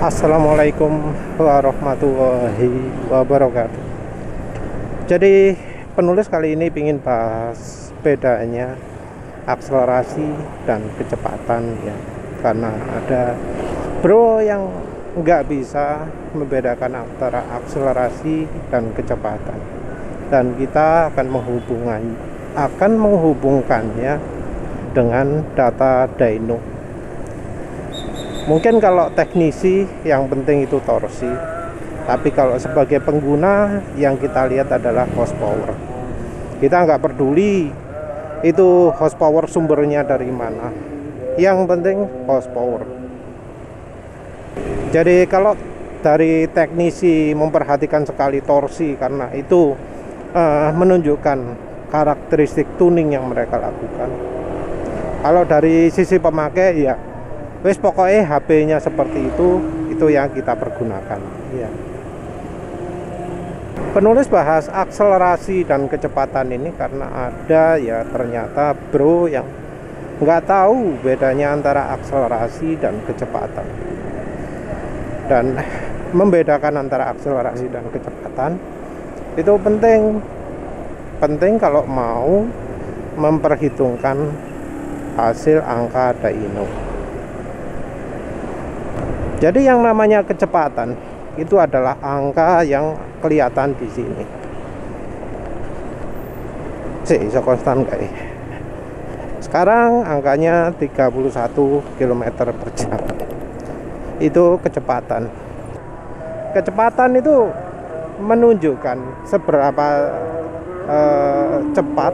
Assalamualaikum warahmatullahi wabarakatuh. Jadi penulis kali ini ingin bahas bedanya akselerasi dan kecepatan ya. Karena ada bro yang nggak bisa membedakan antara akselerasi dan kecepatan. Dan kita akan menghubungkannya dengan data dyno. Mungkin kalau teknisi yang penting itu torsi, tapi kalau sebagai pengguna yang kita lihat adalah horsepower. Kita nggak peduli itu horsepower sumbernya dari mana, yang penting horsepower. Jadi kalau dari teknisi memperhatikan sekali torsi, karena itu menunjukkan karakteristik tuning yang mereka lakukan. Kalau dari sisi pemakai ya wes pokoknya HP-nya seperti itu yang kita pergunakan ya. Penulis bahas akselerasi dan kecepatan ini karena ada ya ternyata bro yang nggak tahu bedanya antara akselerasi dan kecepatan. Dan membedakan antara akselerasi dan kecepatan itu penting kalau mau memperhitungkan hasil angka dyno. Jadi yang namanya kecepatan itu adalah angka yang kelihatan di sini. Iso konstan guys. Sekarang angkanya 31 km per jam. Itu kecepatan. Kecepatan itu menunjukkan seberapa cepat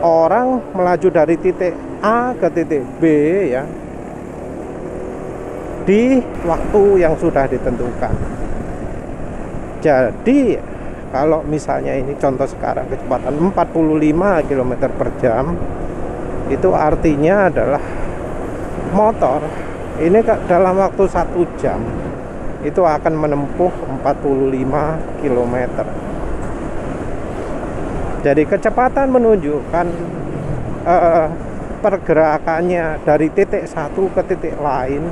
orang melaju dari titik A ke titik B ya, di waktu yang sudah ditentukan. Jadi kalau misalnya ini contoh sekarang kecepatan 45 km per jam, itu artinya adalah motor ini dalam waktu 1 jam itu akan menempuh 45 km. Jadi kecepatan menunjukkan pergerakannya dari titik satu ke titik lain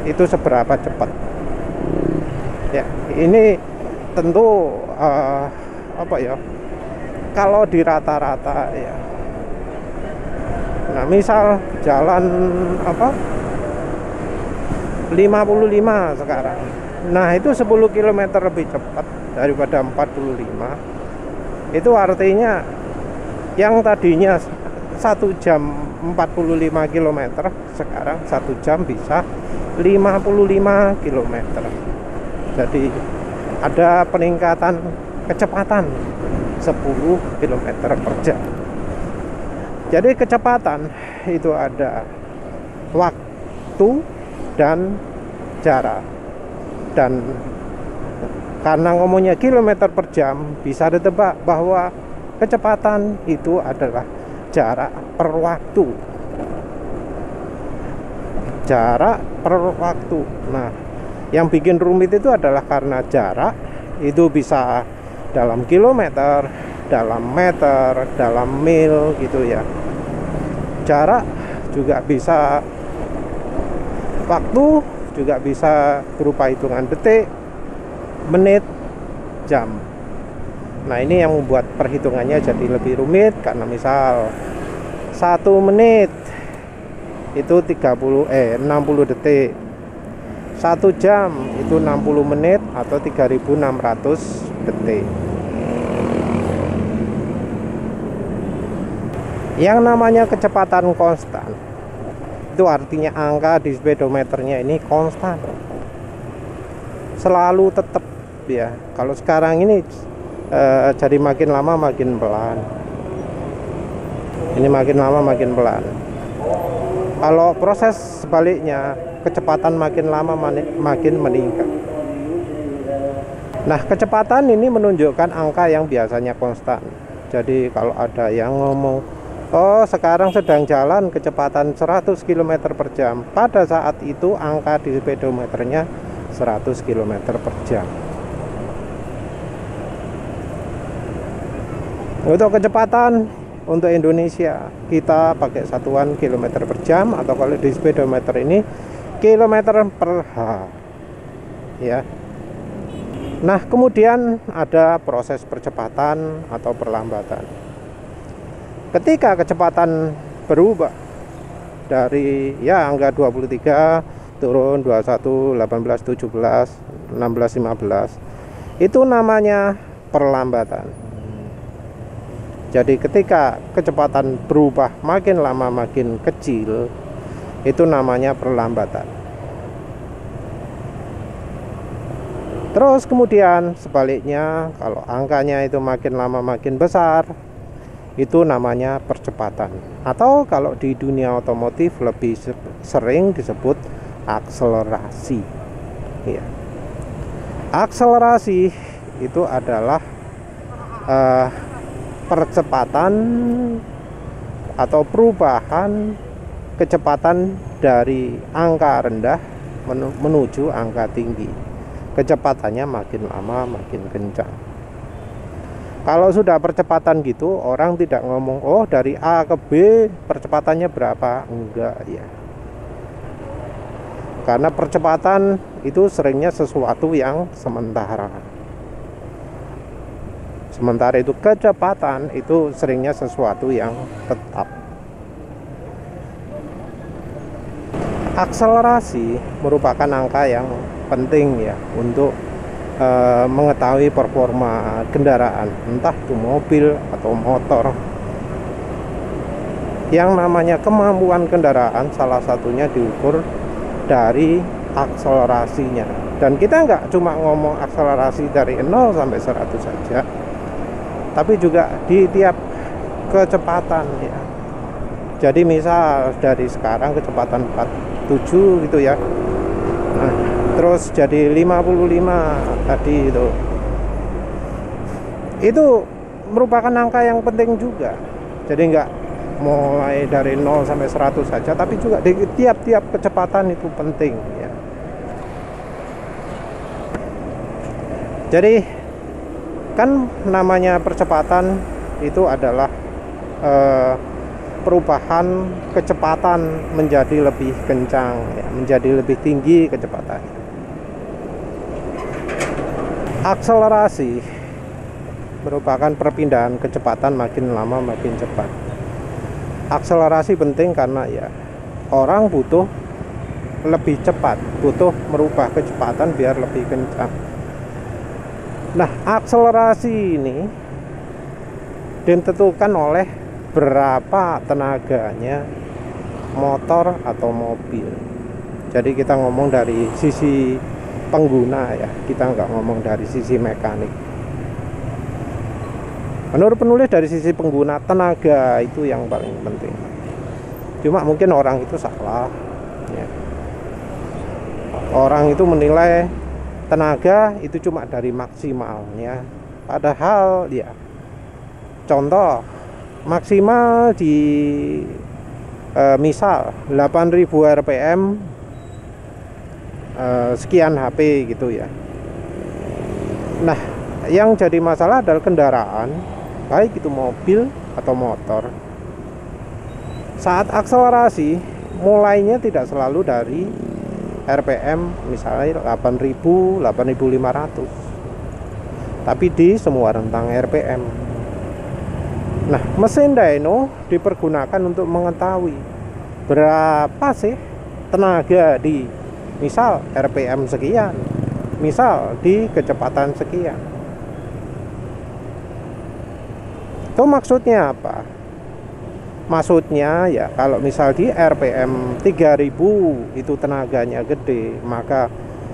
itu seberapa cepat ya. Ini tentu kalau di rata-rata ya, nah misal jalan 55 sekarang, nah itu 10 km lebih cepat daripada 45. Itu artinya yang tadinya 1 jam 45 km sekarang 1 jam bisa 55 km. Jadi ada peningkatan kecepatan 10 km per jam. Jadi kecepatan itu ada waktu dan jarak. Dan karena ngomongnya kilometer per jam, bisa ditebak bahwa kecepatan itu adalah jarak per waktu. Jarak per waktu. Nah, yang bikin rumit itu adalah karena jarak itu bisa dalam kilometer, dalam meter, dalam mil gitu ya. Jarak juga bisa, waktu juga bisa berupa hitungan detik, menit, jam. Nah, ini yang membuat perhitungannya jadi lebih rumit karena misal 1 menit itu 60 detik. 1 jam itu 60 menit atau 3600 detik. Yang namanya kecepatan konstan itu artinya angka di speedometernya ini konstan, selalu tetap ya. Kalau sekarang ini jadi makin lama makin pelan. Ini makin lama makin pelan. Kalau proses sebaliknya, kecepatan makin lama makin meningkat. Nah, kecepatan ini menunjukkan angka yang biasanya konstan. Jadi kalau ada yang ngomong, oh sekarang sedang jalan kecepatan 100 km per jam, pada saat itu angka di speedometernya 100 km per jam. Untuk kecepatan untuk Indonesia kita pakai satuan kilometer per jam, atau kalau di speedometer ini km/h ya. Nah, kemudian ada proses percepatan atau perlambatan. Ketika kecepatan berubah dari ya angka 23 turun 21, 18, 17, 16, 15, itu namanya perlambatan. Jadi ketika kecepatan berubah makin lama makin kecil, itu namanya perlambatan. Terus kemudian sebaliknya, kalau angkanya itu makin lama makin besar, itu namanya percepatan. Atau kalau di dunia otomotif lebih sering disebut akselerasi ya. Akselerasi itu adalah percepatan atau perubahan kecepatan dari angka rendah menuju angka tinggi. Kecepatannya makin lama makin kencang. Kalau sudah percepatan gitu, orang tidak ngomong oh dari A ke B percepatannya berapa, enggak ya. Karena percepatan itu seringnya sesuatu yang sementara. Sementara itu kecepatan itu seringnya sesuatu yang tetap. Akselerasi merupakan angka yang penting ya untuk mengetahui performa kendaraan, entah itu mobil atau motor. Yang namanya kemampuan kendaraan salah satunya diukur dari akselerasinya. Dan kita nggak cuma ngomong akselerasi dari 0 sampai 100 saja, tapi juga di tiap kecepatan ya. Jadi misal dari sekarang kecepatan 47 gitu ya, nah terus jadi 55 tadi itu merupakan angka yang penting juga. Jadi nggak mulai dari 0 sampai 100 saja, tapi juga di tiap-tiap kecepatan itu penting ya. Jadi kan namanya percepatan itu adalah perubahan kecepatan menjadi lebih kencang ya, menjadi lebih tinggi kecepatannya. Akselerasi merupakan perpindahan kecepatan makin lama makin cepat. Akselerasi penting karena ya orang butuh lebih cepat, butuh merubah kecepatan biar lebih kencang. Nah, akselerasi ini ditentukan oleh berapa tenaganya motor atau mobil. Jadi kita ngomong dari sisi pengguna ya, kita nggak ngomong dari sisi mekanik. Menurut penulis dari sisi pengguna, tenaga itu yang paling penting. Cuma mungkin orang itu salah ya. Orang itu menilai tenaga itu cuma dari maksimalnya, padahal ya contoh maksimal di misal 8000 rpm sekian HP gitu ya. Nah, yang jadi masalah adalah kendaraan, baik itu mobil atau motor, saat akselerasi mulainya tidak selalu dari RPM misalnya 8000, 8500, tapi di semua rentang RPM. Nah, mesin dyno dipergunakan untuk mengetahui berapa sih tenaga di misal RPM sekian, misal di kecepatan sekian. Itu maksudnya apa? Maksudnya ya kalau misal di RPM 3000 itu tenaganya gede, maka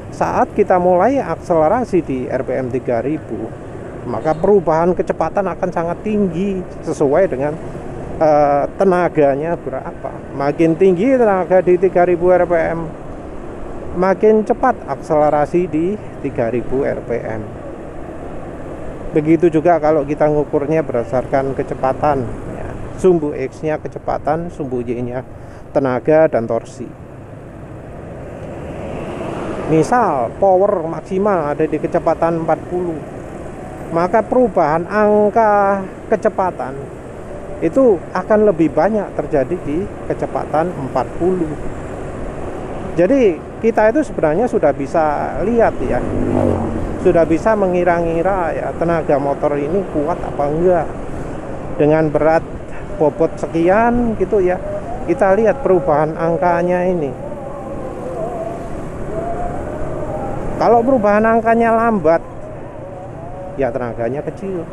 saat kita mulai akselerasi di RPM 3000, maka perubahan kecepatan akan sangat tinggi sesuai dengan tenaganya berapa. Makin tinggi tenaga di 3000 rpm, makin cepat akselerasi di 3000 rpm. Begitu juga kalau kita ngukurnya berdasarkan kecepatan ya. Sumbu X nya kecepatan, sumbu Y nya tenaga dan torsi. Misal power maksimal ada di kecepatan 40, maka perubahan angka kecepatan itu akan lebih banyak terjadi di kecepatan 40. Jadi kita itu sebenarnya sudah bisa lihat ya, sudah bisa mengira-ngira ya tenaga motor ini kuat apa enggak. Dengan berat bobot sekian gitu ya, kita lihat perubahan angkanya ini. Kalau perubahan angkanya lambat, ya tenaganya kecil.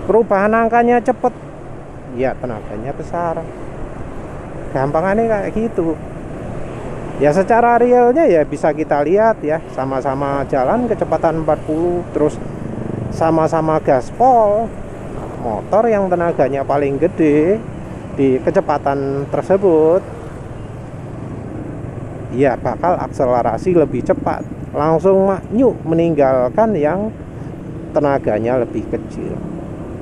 Perubahan angkanya cepat, ya tenaganya besar. Gampangannya kayak gitu. Ya secara realnya ya bisa kita lihat ya, sama-sama jalan kecepatan 40, terus sama-sama gaspol. Motor yang tenaganya paling gede di kecepatan tersebut ya bakal akselerasi lebih cepat, langsung maknyuk meninggalkan yang tenaganya lebih kecil.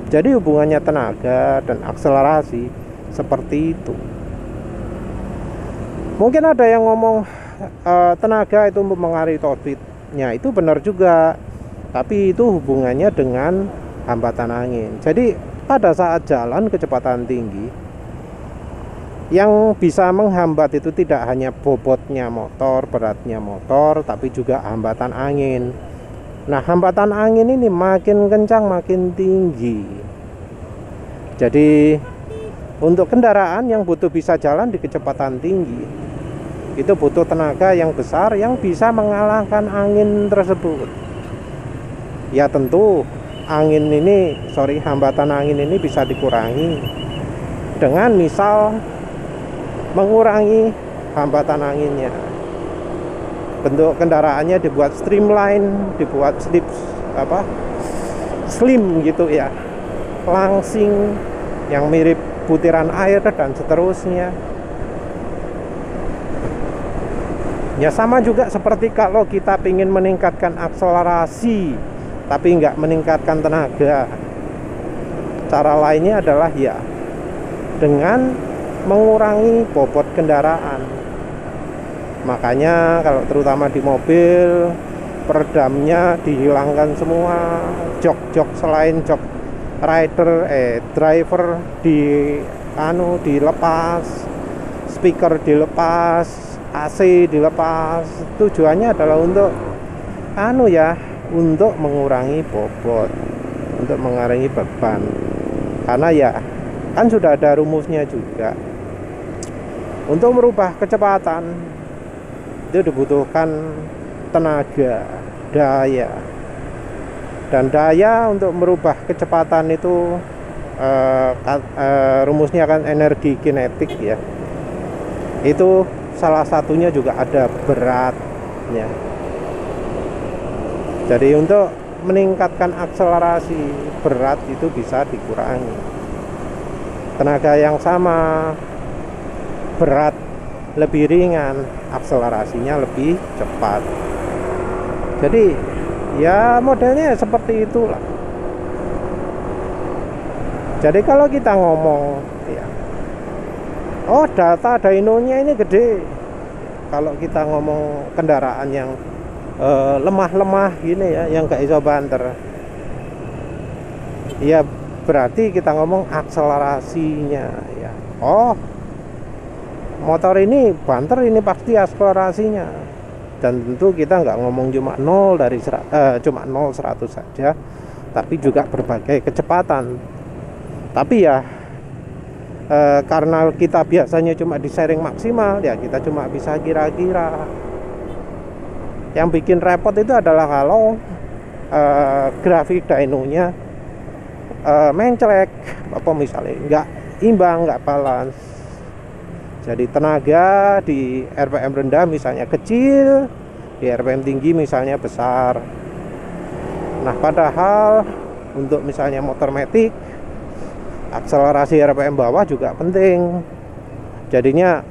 Jadi hubungannya tenaga dan akselerasi seperti itu. Mungkin ada yang ngomong tenaga itu mempengaruhi torque-nya, itu benar juga, tapi itu hubungannya dengan hambatan angin. Jadi pada saat jalan kecepatan tinggi, yang bisa menghambat itu tidak hanya bobotnya motor, beratnya motor, tapi juga hambatan angin. Nah, hambatan angin ini makin kencang, makin tinggi. Jadi untuk kendaraan yang butuh bisa jalan di kecepatan tinggi, itu butuh tenaga yang besar yang bisa mengalahkan angin tersebut. Ya tentu hambatan angin ini bisa dikurangi dengan misal mengurangi hambatan anginnya. Bentuk kendaraannya dibuat streamline, dibuat slim gitu ya, langsing yang mirip butiran air dan seterusnya. Ya sama juga seperti kalau kita ingin meningkatkan akselerasi tapi nggak meningkatkan tenaga. Cara lainnya adalah ya dengan mengurangi bobot kendaraan. Makanya kalau terutama di mobil, peredamnya dihilangkan semua, jok selain jok driver dilepas, speaker dilepas, AC dilepas. Tujuannya adalah untuk untuk mengurangi bobot, untuk mengurangi beban. Karena ya kan sudah ada rumusnya juga. Untuk merubah kecepatan itu dibutuhkan tenaga, daya. Dan daya untuk merubah kecepatan itu rumusnya kan energi kinetik ya. Itu salah satunya juga ada beratnya. Jadi untuk meningkatkan akselerasi, berat itu bisa dikurangi. Tenaga yang sama, berat lebih ringan, akselerasinya lebih cepat. Jadi ya modelnya seperti itulah. Jadi kalau kita ngomong ya, oh data dynonya ini gede. Kalau kita ngomong kendaraan yang lemah-lemah gini ya, yang gak iso banter, ya berarti kita ngomong akselerasinya ya. Oh, motor ini banter, ini pasti akselerasinya. Dan tentu kita nggak ngomong cuma 0 saja, tapi juga berbagai kecepatan. Tapi ya karena kita biasanya cuma di sharing maksimal, ya kita cuma bisa kira-kira. Yang bikin repot itu adalah kalau grafik dynonya menclek, apa misalnya nggak imbang, nggak balance. Jadi tenaga di RPM rendah misalnya kecil, di RPM tinggi misalnya besar. Nah padahal untuk misalnya motor matic, akselerasi RPM bawah juga penting. Jadinya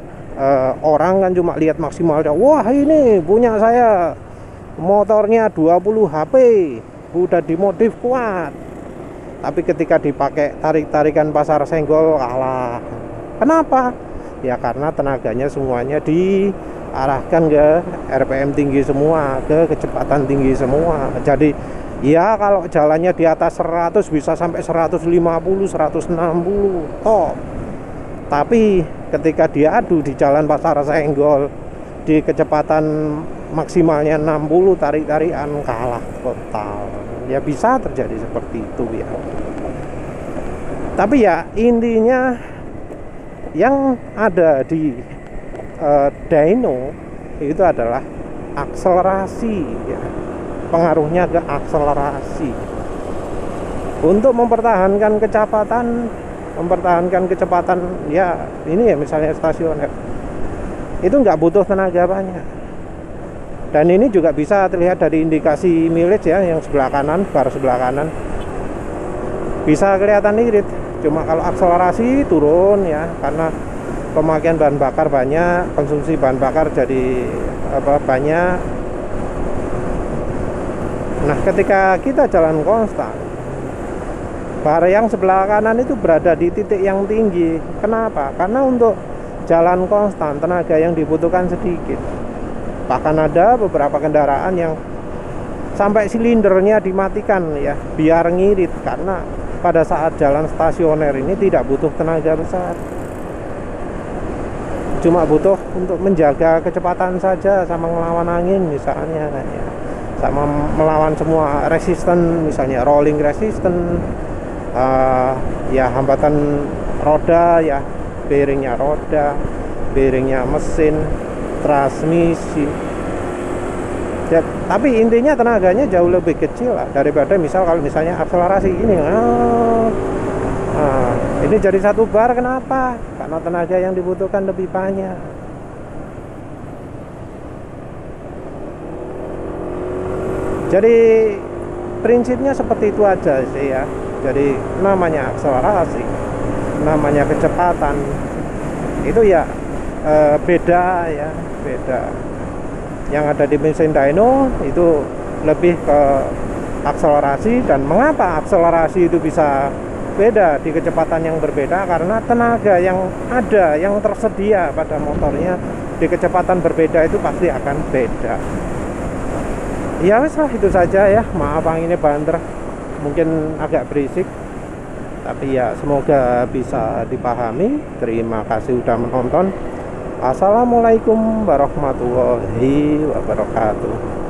orang kan cuma lihat maksimalnya, wah ini punya saya motornya 20 HP, udah dimodif kuat. Tapi ketika dipakai tarik-tarikan pasar senggol kalah. Kenapa? Ya karena tenaganya semuanya diarahkan ke RPM tinggi semua, ke kecepatan tinggi semua. Jadi ya kalau jalannya di atas 100 bisa sampai 150, 160 top. Tapi ketika dia adu di jalan pasar senggol, di kecepatan maksimalnya 60 tarik-tarikan kalah total. Ya bisa terjadi seperti itu ya. Tapi ya intinya yang ada di dyno itu adalah akselerasi ya. Pengaruhnya ke akselerasi. Untuk mempertahankan kecepatan ya ini ya misalnya stasioner itu nggak butuh tenaga banyak. Dan ini juga bisa terlihat dari indikasi mileage ya, yang sebelah kanan, bar sebelah kanan bisa kelihatan irit. Cuma kalau akselerasi turun ya, karena pemakaian bahan bakar banyak, konsumsi bahan bakar jadi banyak. Nah ketika kita jalan konstan, bar yang sebelah kanan itu berada di titik yang tinggi. Kenapa? Karena untuk jalan konstan tenaga yang dibutuhkan sedikit. Bahkan ada beberapa kendaraan yang sampai silindernya dimatikan ya, biar ngirit, karena pada saat jalan stasioner ini tidak butuh tenaga besar, cuma butuh untuk menjaga kecepatan saja sama melawan angin misalnya ya, sama melawan semua resisten, misalnya rolling resisten, ya hambatan roda ya, bearingnya roda, bearingnya mesin, transmisi ya. Tapi intinya tenaganya jauh lebih kecil lah daripada kalau misalnya akselerasi ini. Ini jadi 1 bar. Kenapa? Karena tenaga yang dibutuhkan lebih banyak. Jadi prinsipnya seperti itu aja sih ya. Jadi namanya akselerasi, namanya kecepatan, itu ya beda ya, beda. Yang ada di mesin dyno itu lebih ke akselerasi. Dan mengapa akselerasi itu bisa beda di kecepatan yang berbeda? Karena tenaga yang ada, yang tersedia pada motornya di kecepatan berbeda itu pasti akan beda. Ya wes lah, itu saja ya. Maaf anginnya banter, mungkin agak berisik, tapi ya semoga bisa dipahami. Terima kasih udah menonton. Assalamualaikum warahmatullahi wabarakatuh.